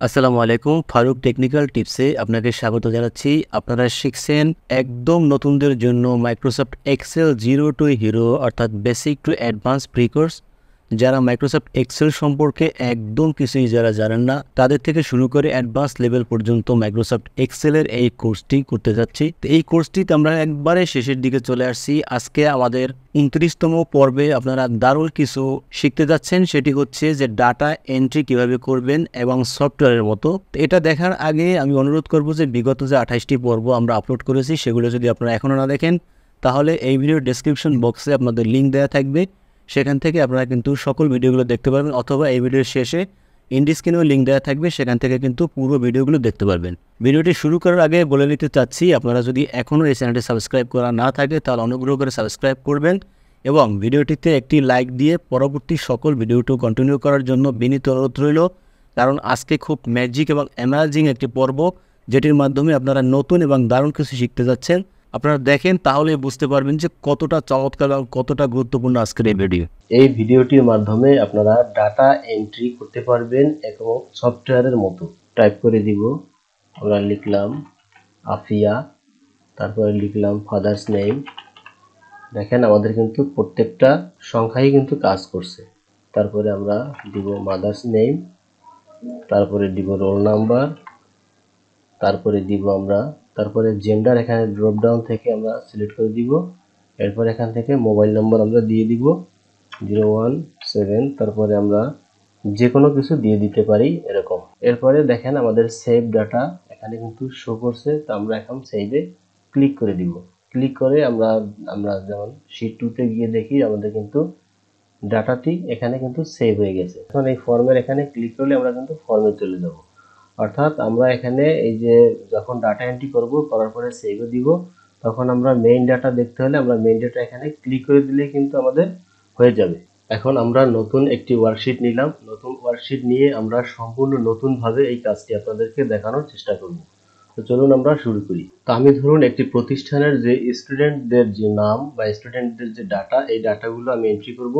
আসসালামু আলাইকুম, ফারুক টেকনিক্যাল টিপসে আপনাকে স্বাগত জানাচ্ছি। আপনারা শিখছেন একদম নতুনদের জন্য Microsoft Excel zero to hero অর্থাৎ basic to advance free course. যারা মাইক্রোসফট এক্সেল সম্পর্কে একদম কিছুই যারা জানেন না, তাদের থেকে শুরু করে অ্যাডভান্স লেভেল পর্যন্ত মাইক্রোসফট এক্সেলের এই কোর্সটি করতে যাচ্ছি। তো এই কোর্সটিতে আমরা একবারে শেষের দিকে চলে আসছি। আজকে আমাদের 29তম পর্বে আপনারা দারুণ কিছু শিখতে যাচ্ছেন। সেটি হচ্ছে যে ডাটা এন্ট্রি কিভাবে করবেন এবং সফটওয়্যারের মতো। এটা দেখার আগে আমি অনুরোধ করব যে বিগত যে 28টি পর্ব আমরা আপলোড করেছি সেগুলো যদি আপনারা এখনও না দেখেন, তাহলে এই ভিডিওর ডেসক্রিপশন বক্সে আপনাদের লিঙ্ক দেওয়া থাকবে। সেখান থেকে আপনারা কিন্তু সকল ভিডিওগুলো দেখতে পারবেন, অথবা এই ভিডিওর শেষে ইন্ডি স্ক্রিনেও লিঙ্ক দেওয়া থাকবে, সেখান থেকে কিন্তু পুরো ভিডিওগুলো দেখতে পারবেন। ভিডিওটি শুরু করার আগে বলে নিতে চাচ্ছি, আপনারা যদি এখনও এই চ্যানেলটি সাবস্ক্রাইব করা না থাকে তাহলে অনুগ্রহ করে সাবস্ক্রাইব করবেন এবং ভিডিওটিতে একটি লাইক দিয়ে পরবর্তী সকল ভিডিওটি কন্টিনিউ করার জন্য বিনীত অনুরোধ রইল। কারণ আজকে খুব ম্যাজিক এবং অ্যামেজিং একটি পর্ব, যেটির মাধ্যমে আপনারা নতুন এবং দারুণ কিছু শিখতে যাচ্ছেন। আপনারা দেখেন, তাহলে বুঝতে পারবেন যে কতটা চমৎকার এবং কতটা গুরুত্বপূর্ণ আজকের এই ভিডিও। এই ভিডিওটির মাধ্যমে আপনারা ডাটা এন্ট্রি করতে পারবেন এবং সফটওয়্যারের মতো। টাইপ করে দিব, আমরা লিখলাম আফিয়া, তারপরে লিখলাম ফাদার্স নেম। দেখেন আমাদের কিন্তু প্রত্যেকটা সংখ্যাই কিন্তু কাজ করছে। তারপরে আমরা দিব মাদার্স নেম, তারপরে দিব রোল নাম্বার, তারপরে দিব আমরা তারপরে জেন্ডার এখানে ড্রপ ডাউন থেকে আমরা সিলেক্ট করে দিব। এরপর এখান থেকে মোবাইল নাম্বার আমরা দিয়ে দিব 017, তারপরে আমরা যে কোনো কিছু দিয়ে দিতে পারি এরকম। এরপরে দেখেন আমাদের সেভ ডাটা এখানে কিন্তু শো করছে, তো আমরা এখন সেভে ক্লিক করে দিব। ক্লিক করে আমরা আমরা যেমন শীট 2তে গিয়ে দেখি আমাদের কিন্তু ডাটাটি এখানে কিন্তু সেভ হয়ে গেছে। এখন এই ফর্মের এখানে ক্লিক করলে আমরা কিন্তু ফর্মে চলে যাব। অর্থাৎ আমরা এখানে এই যে যখন ডাটা এন্ট্রি করব, করার পরে সেভে দিব, তখন আমরা মেইন ডাটা দেখতে হলে আমরা মেইন ডাটা এখানে ক্লিক করে দিলে কিন্তু আমাদের হয়ে যাবে। এখন আমরা নতুন একটি ওয়ার্কশিট নিলাম। নতুন ওয়ার্কশিট নিয়ে আমরা সম্পূর্ণ নতুনভাবে এই কাজটি আপনাদেরকে দেখানোর চেষ্টা করব। তো চলুন আমরা শুরু করি। তো আমি ধরুন একটি প্রতিষ্ঠানের যে স্টুডেন্টদের যে নাম বা স্টুডেন্টদের যে ডাটা, এই ডাটাগুলো আমি এন্ট্রি করব।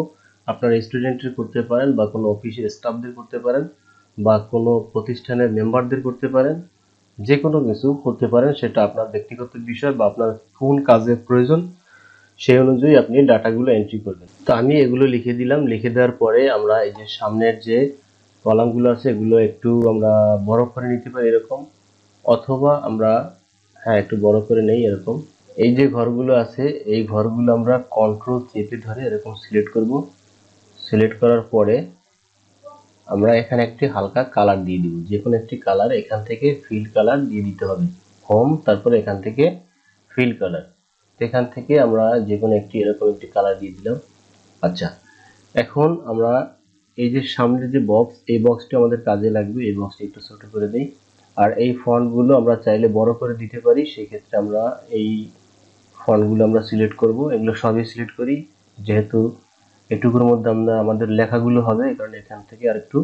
আপনারা স্টুডেন্টের করতে পারেন বা কোনো অফিসের স্টাফদের করতে পারেন বা কোনো প্রতিষ্ঠানের মেম্বারদের করতে পারেন, যে কোনো কিছু করতে পারেন। সেটা আপনার ব্যক্তিগত বিষয় বা আপনার কোন কাজের প্রয়োজন সেই অনুযায়ী আপনি ডাটাগুলো এন্ট্রি করবেন। তো আমি এগুলো লিখে দিলাম। লিখে দেওয়ার পরে আমরা এই যে সামনের যে কলামগুলো আছে এগুলো একটু আমরা বড় করে নিতে পারি এরকম, অথবা আমরা একটু বড় করে নেই এরকম। এই যে ঘরগুলো আছে এই ঘরগুলো আমরা কন্ট্রোল চেপে ধরে এরকম সিলেক্ট করব। সিলেক্ট করার পরে আমরা এখানে একটি হালকা কালার দিয়ে দিব, যে কোনো একটি কালার এখান থেকে ফিল কালার দিয়ে দিতে হবে। হোম, তারপরে এখান থেকে ফিল কালার, এখান থেকে আমরা যে কোনো একটি এরকম একটি কালার দিয়ে দিলাম। আচ্ছা, এখন আমরা এই যে সামনে যে বক্স, এই বক্সটি আমাদের কাজে লাগবে। এই বক্সটি একটু ছোট করে দেই। আর এই ফন্টগুলো আমরা চাইলে বড় করে দিতে পারি, সেই ক্ষেত্রে আমরা এই ফন্টগুলো আমরা সিলেক্ট করব। এগুলো সবই সিলেক্ট করি, যেহেতু এটুকুর মধ্যে আমরা আমাদের লেখাগুলো হবে, এই কারণে এখান থেকে আর একটু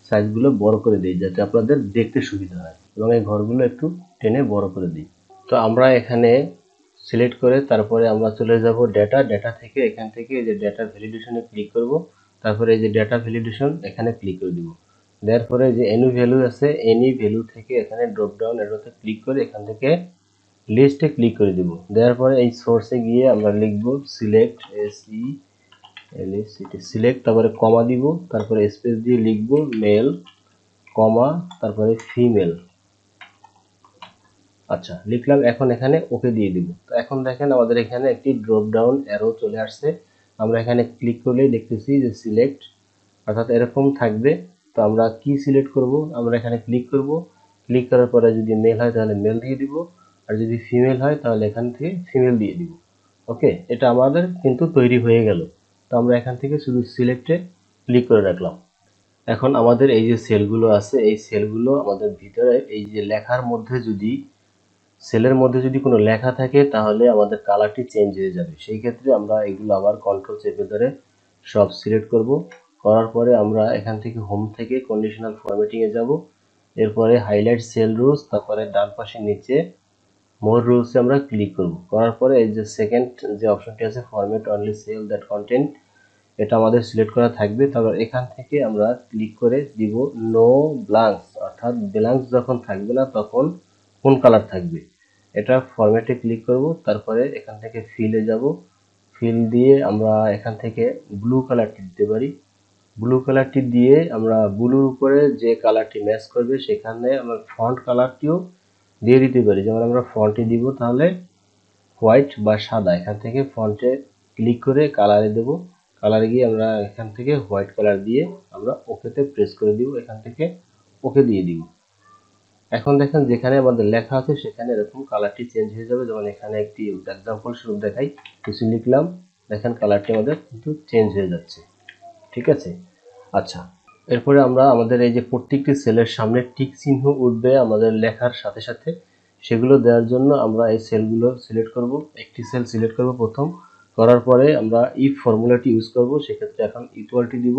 সাইজগুলো বড় করে দিই যাতে আপনাদের দেখতে সুবিধা হয়, এবং এই ঘরগুলো একটু টেনে বড় করে দিই। তো আমরা এখানে সিলেক্ট করে তারপরে আমরা চলে যাব ডেটা। ডেটা থেকে এখান থেকে এই যে ডেটা ভ্যালিডেশনে ক্লিক করব। তারপরে এই যে ডেটা ভ্যালিডেশন এখানে ক্লিক করে দিব। দেওয়ার পরে যে এনি ভ্যালু আছে, এনি ভ্যালু থেকে এখানে ড্রপ ডাউন এরোতে ক্লিক করে এখান থেকে লিস্টে ক্লিক করে দিব। দেওয়ার পরে এই সোর্সে গিয়ে আমরা লিখব সিলেক্ট, সিলেক্ট, তারপরে কমা দিব, তারপরে স্পেস দিয়ে লিখব মেল, কমা, তারপরে ফিমেল। আচ্ছা, লিখলাম। এখন এখানে ওকে দিয়ে দিব। তো এখন দেখেন আমাদের এখানে একটি ড্রপ ডাউন অ্যারো চলে আসছে। আমরা এখানে ক্লিক করলেই দেখতেছি যে সিলেক্ট, অর্থাৎ এরকম থাকবে। তো আমরা কি সিলেক্ট করব, আমরা এখানে ক্লিক করব। ক্লিক করার পরে যদি মেল হয় তাহলে মেল দিয়ে দিব, আর যদি ফিমেল হয় তাহলে এখান থেকে ফিমেল দিয়ে দিব। ওকে, এটা আমাদের কিন্তু তৈরি হয়ে গেল। তো আমরা এখান থেকে শুধু সিলেক্টে ক্লিক করে রাখলাম। এখন আমাদের এই যে সেলগুলো আছে, এই সেলগুলো আমাদের ভিতরে এই যে লেখার মধ্যে যদি সেলের মধ্যে যদি কোনো লেখা থাকে তাহলে আমাদের কালারটি চেঞ্জ হয়ে যাবে। সেই ক্ষেত্রে আমরা এগুলো আবার কন্ট্রোল চেপে ধরে সব সিলেক্ট করব। করার পরে আমরা এখান থেকে হোম থেকে কন্ডিশনাল ফরম্যাটিং এ যাব। এরপরে হাইলাইট সেল রুলস, তারপরে ডান পাশে নিচে মোর রুলসে আমরা ক্লিক করব। করার পরে এই যে সেকেন্ড যে অপশনটি আছে format only cell that content, এটা আমাদের সিলেক্ট করা থাকবে। তারপর এখান থেকে আমরা ক্লিক করে দিব নো ব্ল্যাঙ্কস, অর্থাৎ ব্ল্যাঙ্কস যখন থাকবে না তখন কোন কালার থাকবে। এটা ফরম্যাটে ক্লিক করব, তারপরে এখান থেকে ফিলে যাব, ফিল দিয়ে আমরা এখান থেকে ব্লু কালারটি দিতে পারি। ব্লু কালারটি দিয়ে আমরা ব্লুর উপরে যে কালারটি ম্যাচ করবে সেখানে আমরা ফন্ট কালারটিও দিয়ে দিতে পারি। যেমন আমরা ফন্টে দিব তাহলে হোয়াইট বা সাদা, এখান থেকে ফন্টে ক্লিক করে কালারে দেব, কালারে গিয়ে আমরা এখান থেকে হোয়াইট কালার দিয়ে আমরা ওকেতে প্রেস করে দিব, এখান থেকে ওকে দিয়ে দিব। এখন দেখেন যেখানে আমাদের লেখা আছে সেখানে এরকম কালারটি চেঞ্জ হয়ে যাবে। যেমন এখানে একটি এক্সাম্পল স্বরূপ দেখাই, কিছু লিখলাম, দেখেন কালারটি আমাদের কিন্তু চেঞ্জ হয়ে যাচ্ছে। ঠিক আছে, আচ্ছা এরপরে আমরা আমাদের এই যে প্রত্যেকটি সেলের সামনে টিক চিহ্ন উঠবে আমাদের লেখার সাথে সাথে, সেগুলো দেওয়ার জন্য আমরা এই সেলগুলো সিলেক্ট করব। একটি সেল সিলেক্ট করব প্রথম, করার পরে আমরা ইফ ফর্মুলাটি ইউজ করব। সেক্ষেত্রে এখন ইকুয়ালটি দিব,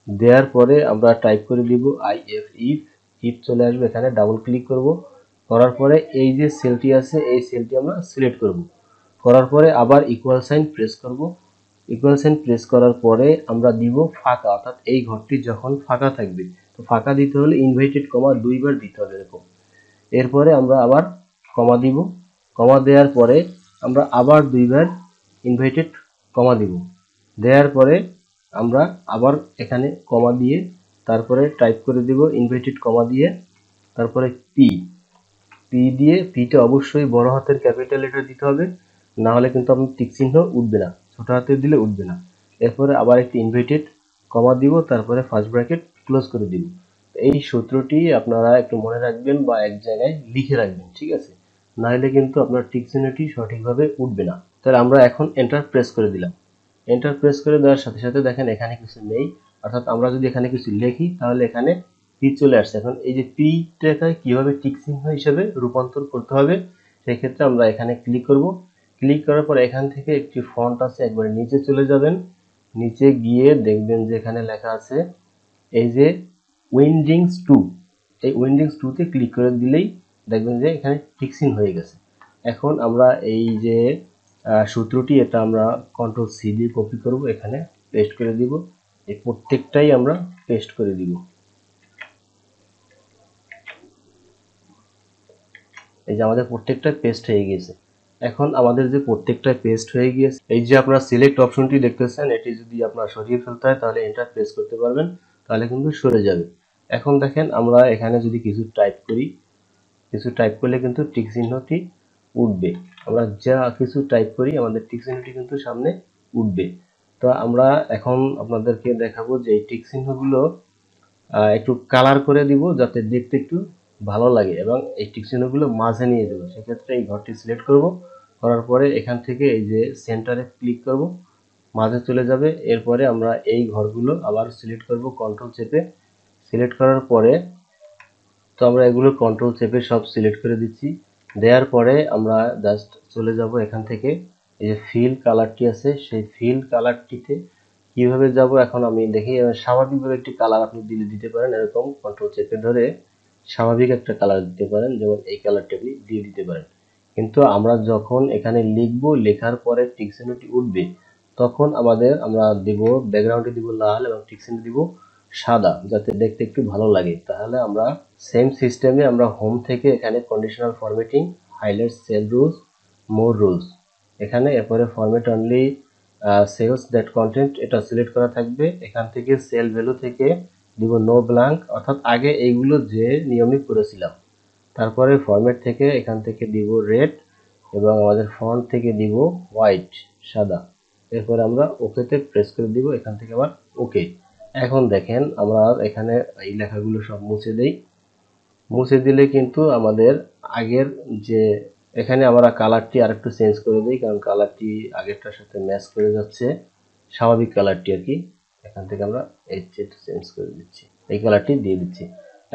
দেওয়ার পরে আমরা টাইপ করে দিব আইএফ, ইফ চলে আসবে, এখানে ডাবল ক্লিক করব, করার পরে এই যে সেলটি আছে এই সেলটি আমরা সিলেক্ট করব, করার পরে আবার ইকুয়াল সাইন প্রেস করব। ইকুয়াল সাইন প্রেস করার পরে আমরা দিব ফাঁকা, অর্থাৎ এই ঘরটি যখন ফাঁকা থাকবে, তো ফাঁকা দিতে হলে ইনভার্টেড কমা দুইবার দিতে হবে এরকম। এরপরে আমরা আবার কমা দিব, কমা দেওয়ার পরে আমরা আবার দুইবার ইনভার্টেড কমা দিব, দেওয়ার পরে আমরা আবার এখানে কমা দিয়ে তারপরে টাইপ করে দিব ইনভার্টেড কমা দিয়ে, তারপরে পি, পি দিয়ে পিটা অবশ্যই বড় হাতের ক্যাপিটাল লেটার দিতে হবে, না হলে কিন্তু আপনার টিক চিহ্ন উঠবে না, ছোট হাতের দিলে উঠবে না। এরপরে আবার একটি ইনভার্টেড কমা দিব, তারপরে ফার্স্ট ব্র্যাকেট ক্লোজ করে দিব। এই সূত্রটি আপনারা একটু মনে রাখবেন বা এক জায়গায় লিখে রাখবেন, ঠিক আছে, না হলে কিন্তু আপনার টিক চিহ্নটি সঠিকভাবে উঠবে না। তাহলে আমরা এখন এন্টার প্রেস করে দিলাম। এন্টার প্রেস করে দেওয়ার সাথে সাথে দেখেন এখানে কিছু নেই, অর্থাৎ আমরা যদি এখানে কিছু লিখি তাহলে এখানে পি চলে আসছে। এখন এই যে পিটাকে কিভাবে টিক চিহ্ন হিসেবে রূপান্তর করতে হবে সেই ক্ষেত্রে আমরা এখানে ক্লিক করব। ক্লিক করার পর এখান থেকে একটি ফন্ট আছে, একবারে নিচে চলে যাবেন, নিচে গিয়ে দেখবেন যে এখানে লেখা আছে এই যে উইন্ডিংস 2, এই উইন্ডিংস 2 তে ক্লিক করে দিলেই দেখবেন যে এখানে টিক চিহ্ন হয়ে গেছে। এখন আমরা এই যে সূত্রটি এটা আমরা কন্ট্রোল সি দিয়ে কপি করব, এখানে পেস্ট করে দিব, এই প্রত্যেকটাই আমরা পেস্ট করে দিব। এই যে আমাদের প্রত্যেকটা পেস্ট হয়ে গিয়েছে। এখন আমাদের যে প্রত্যেকটা পেস্ট হয়ে গিয়েছে, এই যে আপনারা সিলেক্ট অপশনটি দেখতেছেন, এটি যদি আপনার সরিয়ে ফেলতে হয় তাহলে এন্টার প্রেস করতে পারবেন, তাহলে কিন্তু সরে যাবে। এখন দেখেন আমরা এখানে যদি কিছু টাইপ করি, কিছু টাইপ করলে কিন্তু টিক চিহ্নটি উঠবে। আমরা যা কিছু টাইপ করি আমাদের টিক চিহ্নটি কিন্তু সামনে উঠবে। তো আমরা এখন আপনাদেরকে দেখাবো যে এই টিক চিহ্নগুলো একটু কালার করে দিব যাতে দেখতে একটু ভালো লাগে, এবং এই টিক চিহ্নগুলো মাঝে নিয়ে দেবো। সেক্ষেত্রে এই ঘরটি সিলেক্ট করব, করার পরে এখান থেকে এই যে সেন্টারে ক্লিক করব, মাঝে চলে যাবে। এরপরে আমরা এই ঘরগুলো আবার সিলেক্ট করব কন্ট্রোল চেপে, সিলেক্ট করার পরে তো আমরা এগুলো কন্ট্রোল চেপে সব সিলেক্ট করে দিচ্ছি। দেওয়ার পরে আমরা জাস্ট চলে যাব এখান থেকে এই যে ফিল কালারটি আছে সেই ফিল কালারটিতে কিভাবে যাব এখন আমি দেখি। স্বাভাবিকভাবে একটি কালার আপনি দিতে পারেন, এরকম কন্ট্রোল চেপে ধরে স্বাভাবিক একটা কালার দিতে পারেন, যেমন এই কালারটি আপনি দিয়ে দিতে পারেন। কিন্তু আমরা যখন এখানে লিখবো, লেখার পরে টিক চিহ্নটি উঠবে তখন আমরা দিব ব্যাকগ্রাউন্ডে দিব লাল এবং টিক চিহ্ন দিব সাদা, যাতে দেখতে একটু ভালো লাগে। তাহলে আমরা সেম সিস্টেমে আমরা হোম থেকে এখানে conditional formatting, highlight cell rules, more rules, এখানে এরপরে format only cells that content এটা সিলেক্ট করা থাকবে। এখান থেকে সেল ভ্যালু থেকে দিব নো ব্ল্যাঙ্ক, অর্থাৎ আগে এইগুলো যে নিয়মই করেছিলাম। তারপরে ফরম্যাট থেকে এখান থেকে দিব রেড এবং আমাদের ফন্ট থেকে দিব হোয়াইট, সাদা। এরপর আমরা ওকেতে প্রেস করে দিব, এখান থেকে আবার ওকে। এখন দেখেন আমরা এখানে এই লেখাগুলো সব মুছে দেই, মুছে দিলে কিন্তু আমাদের আগের যে এখানে আমরা কালারটি আরেকটু চেঞ্জ করে দিই, কারণ কালারটি আগেরটার সাথে ম্যাচ করে যাচ্ছে, স্বাভাবিক কালারটি আর কি। এখান থেকে আমরা এই চেঞ্জ করে দিচ্ছি, এই কালারটি দিয়ে দিচ্ছি।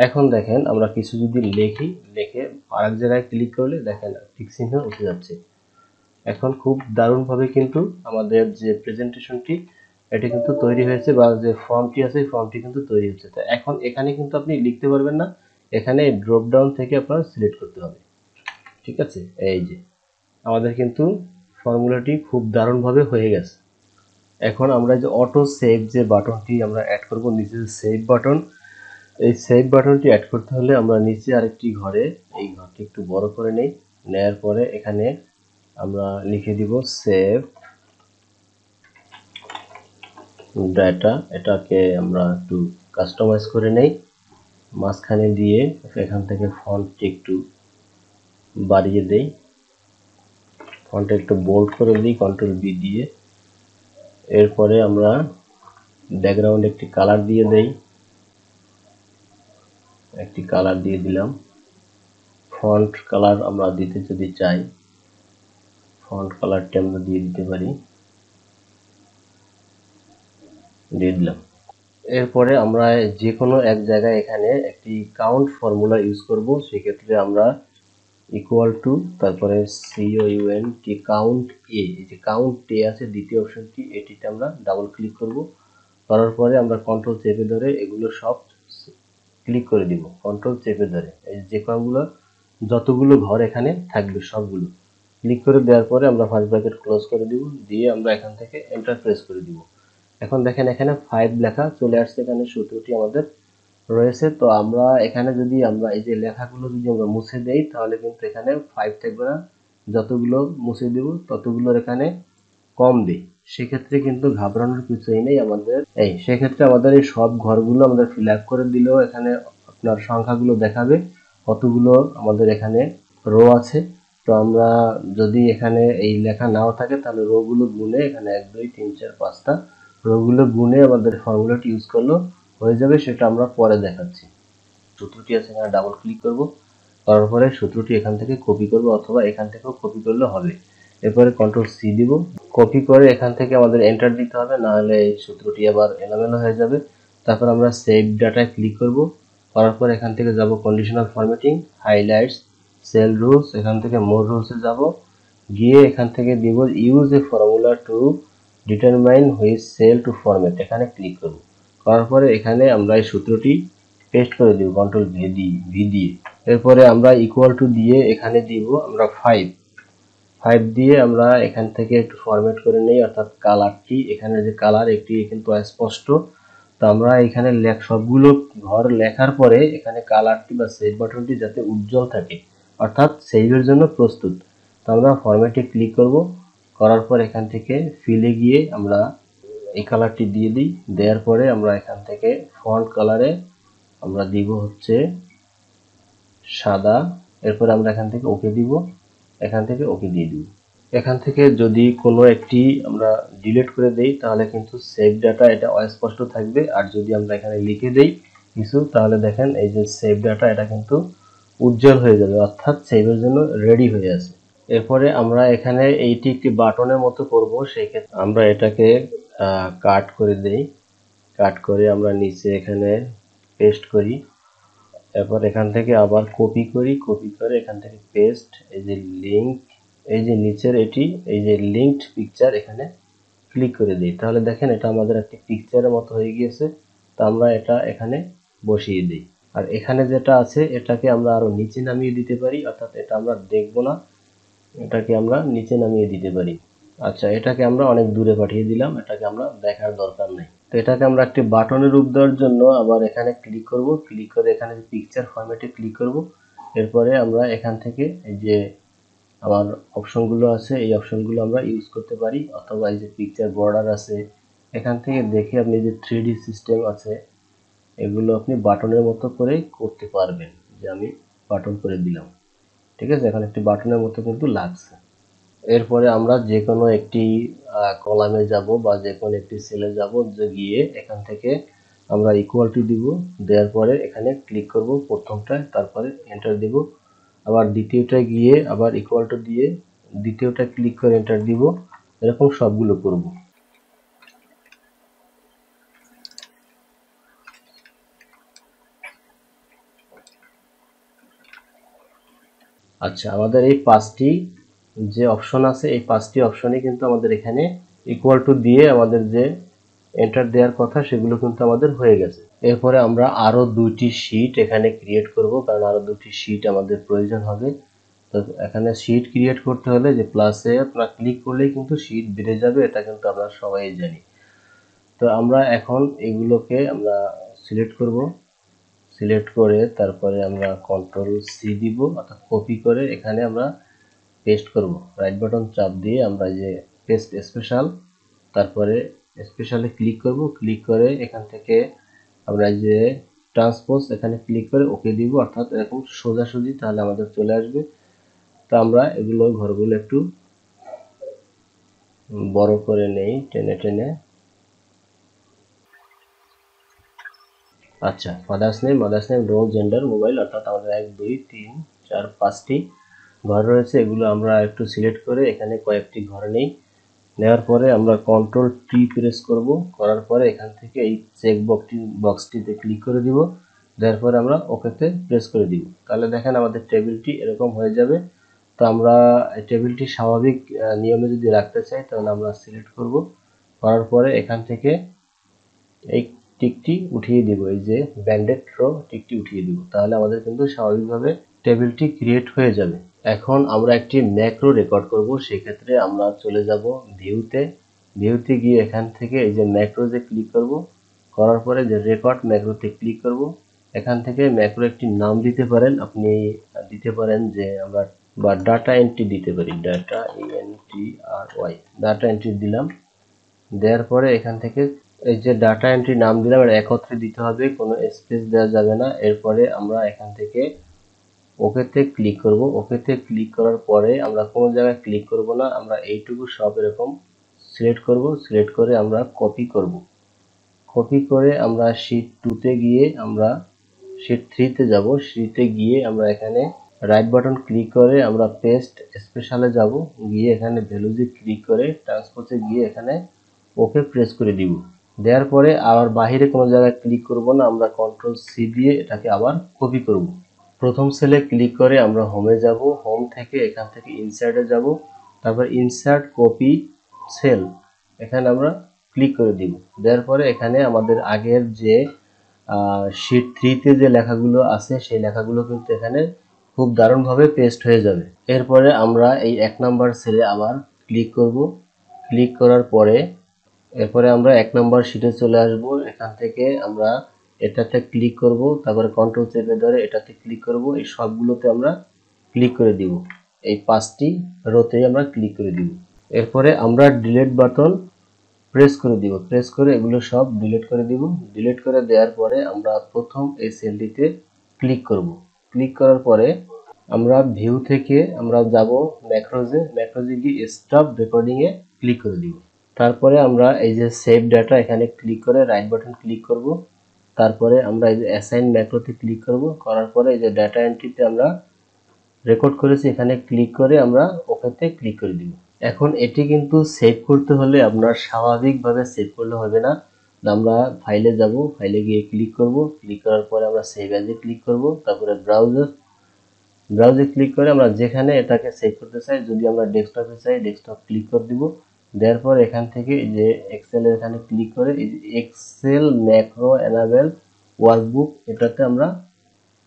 এখন দেখেন আমরা কিছু যদি লিখে আরেক জায়গায় ক্লিক করলে দেখেন টিক চিহ্ন উঠে যাচ্ছে। এখন খুব দারুণভাবে কিন্তু আমাদের যে প্রেজেন্টেশনটি এটি কিন্তু তৈরি হয়েছে, বা যে ফর্মটি আছে ফর্মটি কিন্তু তৈরি হচ্ছে। তো এখন এখানে কিন্তু আপনি লিখতে পারবেন না, এখানে ড্রপ ডাউন থেকে আপনার সিলেক্ট করতে হবে। ঠিক আছে, এই যে আমাদের কিন্তু ফর্মুলাটি খুব দারুণভাবে হয়ে গেছে। এখন আমরা যে অটো সেভ যে বাটনটি আমরা অ্যাড করব, নিচে সেভ বাটন, এই সেভ বাটনটি অ্যাড করতে হলে আমরা নিচে আরেকটি ঘরে, এই ঘরটি একটু বড় করে নেই, নেয়ার পরে এখানে আমরা লিখে দিব সেভ ডাটা। এটাকে আমরা একটু কাস্টমাইজ করে নেই, মাঝখানে দিয়ে এখান থেকে ফন্টটি একটু বাড়িয়ে দেই, ফন্টটা একটু বোল্ড করে দিই কন্ট্রোল বি দিয়ে। এরপরে আমরা ব্যাকগ্রাউন্ড একটি কালার দিয়ে দেই, একটি কালার দিয়ে দিলাম। ফন্ট কালার আমরা দিতে যদি চাই, ফন্ট কালারটি আমরা দিয়ে দিতে পারি, দিয়ে দিলাম। এরপরে আমরা যে কোনো এক জায়গায় এখানে একটি কাউন্ট ফর্মুলা ইউজ করব, সেক্ষেত্রে আমরা ইকুয়াল টু তারপরে COUNT কাউন্ট এ, এই যে কাউন্ট এ আছে দ্বিতীয় অপশনটি, এটিতে আমরা ডাবল ক্লিক করব। করার পরে আমরা কন্ট্রোল চেপে ধরে এগুলো সব ক্লিক করে দিব, কন্ট্রোল চেপে ধরে এই যে কয়গুলো যতগুলো ঘর এখানে থাকবে সবগুলো ক্লিক করে দেওয়ার পরে আমরা ফার্স্ট ব্র্যাকেট ক্লোজ করে দিব, দিয়ে আমরা এখান থেকে এন্টার প্রেস করে দিব। এখন দেখেন এখানে 5 লেখা চলে আসছে, এখানে সূত্রটি আমাদের রয়েছে। তো আমরা এখানে যদি আমরা এই যে লেখাগুলো যদি আমরা মুছে দেই তাহলে কিন্তু এখানে 5 থাকবে না, যতগুলো মুছে দেব ততগুলোর এখানে কম দেই, সেক্ষেত্রে কিন্তু ঘাবড়ানোর কিছুই নেই আমাদের। সেক্ষেত্রে আমাদের এই সব ঘরগুলো আমাদের ফিল আপ করে দিলেও এখানে আপনার সংখ্যাগুলো দেখাবে কতগুলো আমাদের এখানে রো আছে। তো আমরা যদি এখানে এই লেখা নাও থাকে তাহলে রো গুলো গুনে এখানে 1 2 3 4 5টা রো গুলো গুনে আমাদের ফর্মুলাটি ইউজ করলো হয়ে যাবে, সেটা আমরা পরে দেখাচ্ছি। সূত্রটি আছে এখানে ডাবল ক্লিক করব, করার পরে সূত্রটি এখান থেকে কপি করব, অথবা এখান থেকেও কপি করলে হবে। এরপরে কন্ট্রোল সি দিব, কপি করে এখান থেকে আমাদের এন্টার দিতে হবে, না হলে এই সূত্রটি আবার এলোমেলো হয়ে যাবে। তারপর আমরা সেভ ডাটায় ক্লিক করব, করার পর এখান থেকে যাব conditional formatting, highlights, cell rules, এখান থেকে মোর রুলসে যাব, গিয়ে এখান থেকে দিব use a formula to determine which cell to format, এখানে ক্লিক করব। করার পরে এখানে আমরা এই সূত্রটি পেস্ট করে দিব কন্ট্রোল ভি দিয়ে। এরপরে আমরা ইকুয়াল টু দিয়ে এখানে দিব আমরা 5 দিয়ে আমরা এখান থেকে একটু ফরম্যাট করে নেই, অর্থাৎ কালারটি, এখানে যে কালার একটি কিন্তু অস্পষ্ট। তো আমরা এখানে সবগুলো ঘর লেখার পরে এখানে কালারটি বা সেভ বাটনটি যাতে উজ্জ্বল থাকে, অর্থাৎ সেভের জন্য প্রস্তুত। তো আমরা ফরম্যাটে ক্লিক করব, করার পর এখান থেকে ফিলে গিয়ে আমরা এই কালারটি দিয়ে দিই, দেওয়ার পরে আমরা এখান থেকে ফন্ট কালারে আমরা দিব হচ্ছে সাদা। এরপরে আমরা এখান থেকে ওকে দিব, এখান থেকে ওকে দিয়ে দিব। এখান থেকে যদি কোনো একটি আমরা ডিলিট করে দেই তাহলে কিন্তু সেভ ডাটা এটা অস্পষ্ট থাকবে, আর যদি আমরা এখানে লিখে দেই কিছু তাহলে দেখেন এই যে সেভ ডাটা এটা কিন্তু উজ্জ্বল হয়ে যাবে, অর্থাৎ সেভের জন্য রেডি হয়ে আছে। এরপরে আমরা এখানে এইটি একটি বাটনের মতো করব, সেই ক্ষেত্রে আমরা এটাকে কাট করে দেই, কাট করে আমরা নিচে এখানে পেস্ট করি, এরপর এখান থেকে আবার কপি করি, কপি করে এখান থেকে পেস্ট, এই যে লিঙ্ক, এই যে নিচের এটি এই যে লিঙ্কড পিকচার এখানে ক্লিক করে দিই, তাহলে দেখেন এটা আমাদের একটি পিকচারের মতো হয়ে গিয়েছে। তো আমরা এটা এখানে বসিয়ে দিই, আর এখানে যেটা আছে এটাকে আমরা আরো নিচে নামিয়ে দিতে পারি, অর্থাৎ এটা আমরা দেখবো না, এটাকে আমরা নিচে নামিয়ে দিতে পারি। আচ্ছা, এটাকে আমরা অনেক দূরে পাঠিয়ে দিলাম, এটাকে আমরা দেখার দরকার নেই। তো এটাকে আমরা একটি বাটনের রূপ দেওয়ার জন্য আবার এখানে ক্লিক করব, ক্লিক করে এখানে পিকচার ফরম্যাটে ক্লিক করব। এরপরে আমরা এখান থেকে এই যে আমার অপশনগুলো আছে এই অপশনগুলো আমরা ইউজ করতে পারি, অথবা এই যে পিকচার বর্ডার আছে এখান থেকে দেখে আপনি যে 3D সিস্টেম আছে এগুলো আপনি বাটনের মতো করে করতে পারবেন, যে আমি বাটন করে দিলাম, ঠিক আছে, এখন একটি বাটনের মতো কিন্তু লাগছে। এরপরে আমরা যে কোনো একটি কলামে যাব বা যে কোনো একটি সেলে যাব, যে গিয়ে এখান থেকে আমরা ইকুয়াল টু দিব, দেওয়ার পরে এখানে ক্লিক করব প্রথমটায়, তারপরে এন্টার দিব, আবার দ্বিতীয়টায় গিয়ে আবার ইকুয়াল টু দিয়ে দ্বিতীয়টা ক্লিক করে এন্টার দিব, এরকম সবগুলো করব। আচ্ছা, আমাদের এই 5টি যে অপশন আছে এই 5টি অপশনই কিন্তু আমাদের এখানে ইকুয়াল টু দিয়ে আমাদের যে এন্টার দেওয়ার কথা সেগুলো কিন্তু আমাদের হয়ে গেছে। এরপরে আমরা আরো 2টি শীট এখানে ক্রিয়েট করব, কারণ আরো 2টি শীট আমাদের প্রয়োজন হবে। তো এখানে শীট ক্রিয়েট করতে হলে যে প্লাসে আপনারা ক্লিক করলেই কিন্তু শীট বেড়ে যাবে, এটা কিন্তু আমরা সবাই জানি। তো আমরা এখন এগুলোকে আমরা সিলেক্ট করব, সিলেক্ট করে তারপরে আমরা কন্ট্রোল সি দিব, অর্থাৎ কপি করে এখানে আমরা পেস্ট করব। রাইট বাটন চাপ দিয়ে আমরা যে পেস্ট স্পেশাল, তারপরে স্পেশালে ক্লিক করব, ক্লিক করে এখান থেকে আমরা যে ট্রান্সপোজ এখানে ক্লিক করে ওকে দিব, অর্থাৎ এরকম সোজাসুজি তাহলে আমাদের চলে আসবে। তো আমরা এগুলো ঘরগুলো একটু বড় করে নেই টেনে টেনে। আচ্ছা, mother's name, roll, gender, mobile, অর্থাৎ আমাদের 1 2 3 4 5টি ঘর রয়েছে। এগুলো আমরা একটু সিলেক্ট করে এখানে কয়েকটি ঘর নেই। নেওয়ার পরে আমরা কন্ট্রোল টি প্রেস করব, করার পরে এখান থেকে এই চেক বক্সটিতে ক্লিক করে দিব, দেওয়ার পরে আমরা ওকেতে প্রেস করে দিব। তাহলে দেখেন আমাদের টেবিলটি এরকম হয়ে যাবে। তো আমরা এই টেবিলটি স্বাভাবিক নিয়মে যদি রাখতে চাই তাহলে আমরা সিলেক্ট করব, করার পরে এখান থেকে এই টিকটি উঠিয়ে দিব, এই যে ব্যান্ডেড রো টিকটি উঠিয়ে দিব, তাহলে আমাদের কিন্তু স্বাভাবিকভাবে টেবিলটি ক্রিয়েট হয়ে যাবে। এখন আমরা একটি ম্যাক্রো রেকর্ড করব, সেক্ষেত্রে আমরা চলে যাব ভিউতে গিয়ে এখান থেকে এই যে ম্যাক্রোজে ক্লিক করব, করার পরে যে রেকর্ড ম্যাক্রোতে ক্লিক করব। এখান থেকে ম্যাক্রো একটি নাম দিতে পারেন, আপনি দিতে পারেন যে আমরা বা ডাটা এন্ট্রি দিতে পারি, ডাটা ENTRY, ডাটা এন্ট্রি দিলাম। দেওয়ার পরে এখান থেকে এই যে ডাটা এন্ট্রি নাম দিলাম এটা একত্রে দিতে হবে, কোনো স্পেস দেওয়া যাবে না। এরপরে আমরা এখান থেকে ওকেতে ক্লিক করব, ওকেতে ক্লিক করার পরে আমরা কোনো জায়গায় ক্লিক করব না, আমরা এইটুকু সব এরকম সিলেক্ট করব, সিলেক্ট করে আমরা কপি করব। কপি করে আমরা শীট 2তে গিয়ে আমরা শীট 3তে যাব, শীটে গিয়ে আমরা এখানে রাইট বাটন ক্লিক করে আমরা পেস্ট স্পেশালে যাব, গিয়ে এখানে ভ্যালুজে ক্লিক করে ট্রান্সপোজে গিয়ে এখানে ওকে প্রেস করে দিব। দেওয়ার পরে আবার বাহিরে কোনো জায়গায় ক্লিক করব না, আমরা কন্ট্রোল সি দিয়ে এটাকে আবার কপি করব। প্রথম সেলে ক্লিক করে আমরা হোমে যাব, হোম থেকে এখান থেকে ইনসার্টে যাব, তারপর ইনসার্ট কপি সেল এখানে আমরা ক্লিক করে দিব। দেওয়ার পরে এখানে আমাদের আগের যে শীট 3তে যে লেখাগুলো আছে সেই লেখাগুলো কিন্তু এখানে খুব দারুণভাবে পেস্ট হয়ে যাবে। এরপরে আমরা এই 1 নাম্বার সেলে আবার ক্লিক করব, ক্লিক করার পরে এরপরে আমরা 1 নাম্বার শীটে চলে আসব, এখান থেকে আমরা এটাতে ক্লিক করব, তারপরে কন্ট্রোল চেপে ধরে এটাতে ক্লিক করব, এই সবগুলোতে আমরা ক্লিক করে দিব, এই 5টি রোতেই আমরা ক্লিক করে দিব। এরপরে আমরা ডিলিট বাটন প্রেস করে দিব, প্রেস করে এগুলো সব ডিলিট করে দিব। ডিলিট করে দেওয়ার পরে আমরা প্রথম এই সেলটিতে ক্লিক করব, ক্লিক করার পরে আমরা ভিউ থেকে আমরা যাব ম্যাক্রোজে গিয়ে স্টপ রেকর্ডিং এ ক্লিক করে দিব। তারপরে আমরা এই যে সেভ ডাটা এখানে ক্লিক করে রাইট বাটন ক্লিক করব, তারপরে আমরা এই যে অ্যাসাইন ম্যাক্রোতে ক্লিক করব, করার পরে এই যে ডাটা এন্ট্রিতে আমরা রেকর্ড করেছি এখানে ক্লিক করে আমরা ওকেতে ক্লিক করে দিব। এখন এটি কিন্তু সেভ করতে হলে আপনার স্বাভাবিকভাবে সেভ করলে হবে না, আমরা ফাইলে যাব, ফাইলে গিয়ে ক্লিক করব, ক্লিক করার পরে আমরা সেভ অ্যাজে ক্লিক করব, তারপরে ব্রাউজে ক্লিক করে আমরা যেখানে এটাকে সেভ করতে চাই, যদি আমরা ডেস্কটপে চাই ডেস্কটপ ক্লিক করে দিব। দেওয়ার পর এখান থেকে এই যে এক্সেলের এখানে ক্লিক করে এই যে এক্সেল ম্যাক্রো এনাবেল ওয়ার্কবুক এটাতে আমরা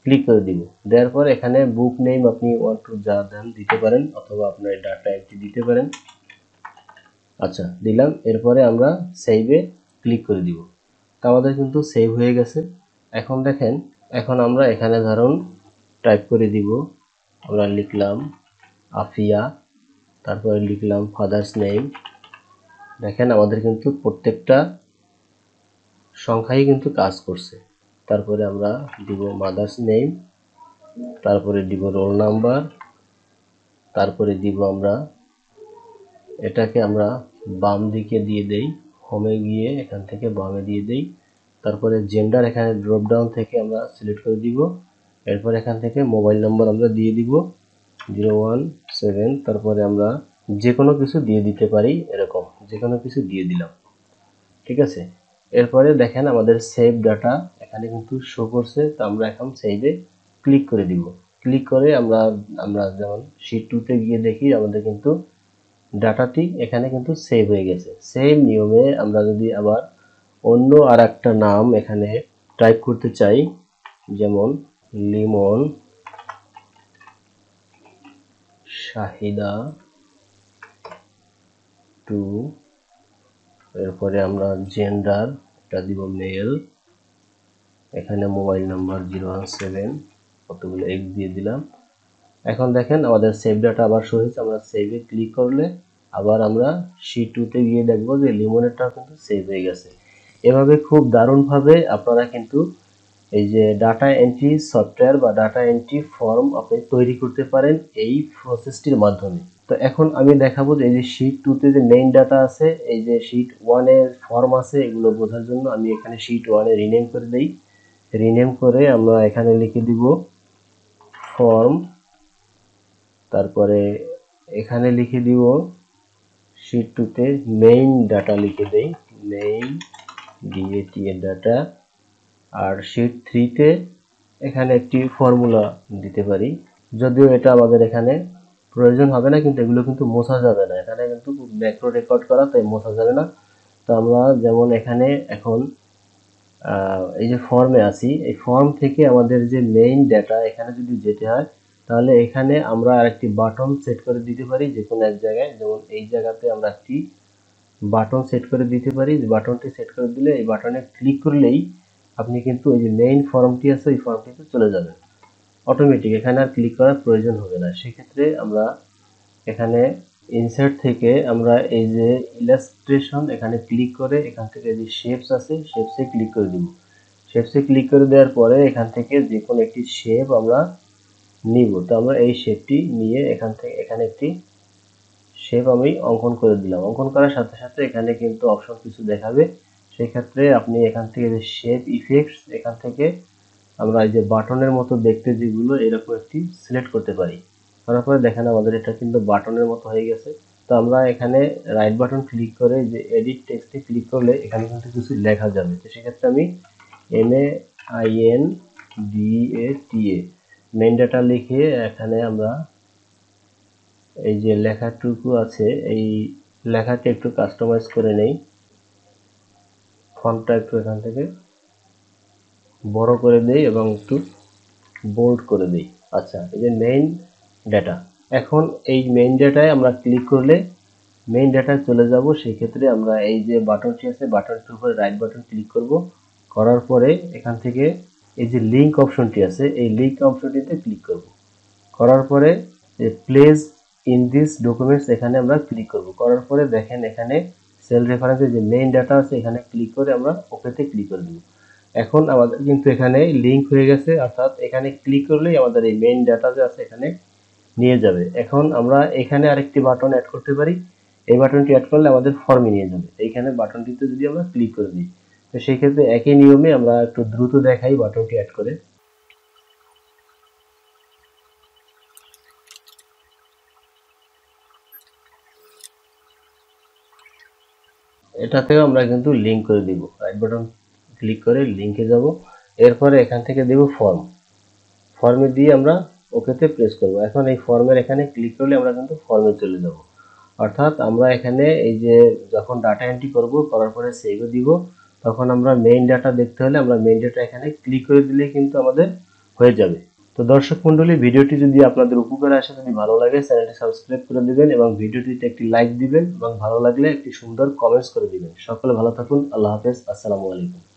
ক্লিক করে দিব। দেওয়ার পর এখানে বুক নেম আপনি 1 2 যা দেন দিতে পারেন, অথবা আপনার ডাটা এন্ট্রি দিতে পারেন। আচ্ছা, দিলাম। এরপরে আমরা সেভে ক্লিক করে দিব। তো আমাদের কিন্তু সেভ হয়ে গেছে। এখন দেখেন, এখন আমরা এখানে ধরুন টাইপ করে দিব, আমরা লিখলাম আফিয়া, তারপরে লিখলাম ফাদার্স নেম। দেখেন আমাদের কিন্তু প্রত্যেকটা সংখ্যাই কিন্তু কাজ করছে। তারপরে আমরা দিব মাদার্স নেম, তারপরে দিব রোল নাম্বার, তারপরে দিব আমরা এটাকে আমরা বাম দিকে দিয়ে দেই, হোমে গিয়ে এখান থেকে বামে দিয়ে দেই। তারপরে জেন্ডার এখানে ড্রপ ডাউন থেকে আমরা সিলেক্ট করে দিব। এরপর এখান থেকে মোবাইল নাম্বার আমরা দিয়ে দিব 017, তারপরে আমরা যে কোনো কিছু দিয়ে দিতে পারি, এরকম যে কোনো কিছু দিয়ে দিলাম। ঠিক আছে, এরপরে দেখেন আমাদের সেভ ডাটা এখানে কিন্তু শো করছে। তো আমরা এখন সেভে ক্লিক করে দিব। ক্লিক করে আমরা যেমন শীট 2তে গিয়ে দেখি আমাদের কিন্তু ডাটাটি এখানে কিন্তু সেভ হয়ে গেছে। সেম নিয়মে আমরা যদি আবার অন্য আরেকটা নাম এখানে টাইপ করতে চাই, যেমন লিমন শাহিদা 2, এরপরে আমরা জেন্ডার এটা দিব মেল, এখানে মোবাইল নাম্বার 017 কতগুলো x দিয়ে দিলাম। এখন দেখেন আমাদের সেভ ডাটা আবার শো হয়েছে। আমরা সেভে ক্লিক করলে আবার আমরা শীট 2 তে গিয়ে দেখবো যে লিমনেরটাও কিন্তু সেভ হয়ে গেছে। এভাবে খুব দারুণভাবে আপনারা কিন্তু এই যে ডাটা এন্ট্রি সফটওয়্যার বা ডাটা এন্ট্রি ফর্ম আপনি তৈরি করতে পারেন এই প্রসেসটির মাধ্যমে। তো এখন আমি দেখাবো যে এই যে শীট 2 তে যে মেইন ডাটা আছে, এই যে শীট 1 এর ফর্ম আছে, এগুলো বোঝার জন্য আমি এখানে শীট 1 এ রিনেম করে দেই। রিনেম করে আমরা এখানে লিখে দিব ফর্ম, তারপরে এখানে লিখে দিব শীট 2 তে মেইন ডাটা লিখে দেই, মেইন ডিএটি ডাটা। আর শীট 3 তে এখানে একটি ফর্মুলা দিতে পারি, যদিও এটা আমাদের এখানে প্রয়োজন হবে না, কিন্তু এগুলো কিন্তু মোছা যাবে না, এখানে কিন্তু ম্যাক্রো রেকর্ড করা, তাই মোছা যাবে না। তো আমরা যেমন এখানে এখন এই যে ফর্মে আছি, এই ফর্ম থেকে আমাদের যে মেইন ডাটা এখানে যদি যেতে হয়, তাহলে এখানে আমরা আরেকটি বাটন সেট করে দিতে পারি যে কোনো এক জায়গায়। যেমন এই জায়গাতে আমরা একটি বাটন সেট করে দিতে পারি। বাটনটি সেট করে দিলে এই বাটনে ক্লিক করলেই আপনি কিন্তু এই যে মেইন ফর্মটি আছে এই ফর্মটিতে চলে যাবেন অটোমেটিক, এখানে আর ক্লিক করার প্রয়োজন হবে না। সেক্ষেত্রে আমরা এখানে ইনসার্ট থেকে আমরা এই যে ইলাস্ট্রেশন এখানে ক্লিক করে এখান থেকে যে শেপস আছে শেপসে ক্লিক করে দিব। শেপসে ক্লিক করে দেওয়ার পরে এখান থেকে যে কোনো একটি শেপ আমরা নিব। তো আমরা এই শেপটি নিয়ে এখান থেকে এখানে একটি শেপ আমি অঙ্কন করে দিলাম। অঙ্কন করার সাথে সাথে এখানে কিন্তু অপশন কিছু দেখাবে, সেই ক্ষেত্রে আপনি এখান থেকে যে শেপ ইফেক্টস এখান থেকে আমরা এই যে বাটনের মতো দেখতে যেগুলো এরকম একটি সিলেক্ট করতে পারি। করার পরে দেখেন আমাদের এটা কিন্তু বাটনের মতো হয়ে গেছে। তো আমরা এখানে রাইট বাটন ক্লিক করে যে এডিট টেক্সটে ক্লিক করলে এখানে কিন্তু কিছু লেখা যাবে। তো সেক্ষেত্রে আমি MAINDATA মেইন ডাটা লিখে এখানে আমরা এই যে লেখাটুকু আছে এই লেখাটি একটু কাস্টমাইজ করে নেই, ফন্টটা একটু এখান থেকে বড় করে দেই এবং একটু বোল্ড করে দিই। আচ্ছা, এই যে মেইন ডাটা, এখন এই মেইন ডাটায় আমরা ক্লিক করলে মেইন ডাটায় চলে যাব। সেই ক্ষেত্রে আমরা এই যে বাটনটি আছে বাটনটির উপরে রাইট বাটন ক্লিক করব, করার পরে এখান থেকে এই যে লিংক অপশনটি আছে এই লিংক অপশনটিতে ক্লিক করব, করার পরে প্লেস ইন দিস ডকুমেন্টস এখানে আমরা ক্লিক করব, করার পরে দেখেন এখানে সেল রেফারেন্সে যে মেইন ডাটা আছে এখানে ক্লিক করে আমরা ওকেতে ক্লিক করে দেব। এখন আমাদের কিন্তু এখানে লিংক হয়ে গেছে, অর্থাৎ এখানে ক্লিক করলেই আমাদের এই মেইন ডাটা যে আছে এখানে নিয়ে যাবে। এখন আমরা এখানে আরেকটি বাটন অ্যাড করতে পারি, এই বাটনটি অ্যাড করলে আমাদের ফর্মে নিয়ে যাবে। এইখানে বাটনটিতে যদি আমরা ক্লিক করে দিই, তো সেই ক্ষেত্রে একই নিয়মে আমরা একটু দ্রুত দেখাই বাটনটি অ্যাড করে। এটাতেও আমরা কিন্তু লিংক করে দিব, রাইট বাটন ক্লিক করে লিংকে যাব, এরপরে এখান থেকে দেব ফর্ম, ফর্মে দিয়ে আমরা ওকেতে প্রেস করব। এখন এই ফর্মের এখানে ক্লিক করলে আমরা কিন্তু ফর্মে চলে যাব, অর্থাৎ আমরা এখানে এই যে যখন ডাটা এন্ট্রি করব করার পরে সেভে দিব, তখন আমরা মেইন ডাটা দেখতে হলে আমরা মেইন ডাটা এখানে ক্লিক করে দিলে কিন্তু আমাদের হয়ে যাবে। তো দর্শক মণ্ডলী, ভিডিওটি যদি আপনাদের উপকারে আসে, যদি ভালো লাগে চ্যানেলটি সাবস্ক্রাইব করে দিবেন এবং ভিডিওটিতে একটি লাইক দিবেন এবং ভালো লাগলে একটি সুন্দর কমেন্টস করে দিবেন। সকলে ভালো থাকুন, আল্লাহ হাফেজ, আসসালামু আলাইকুম।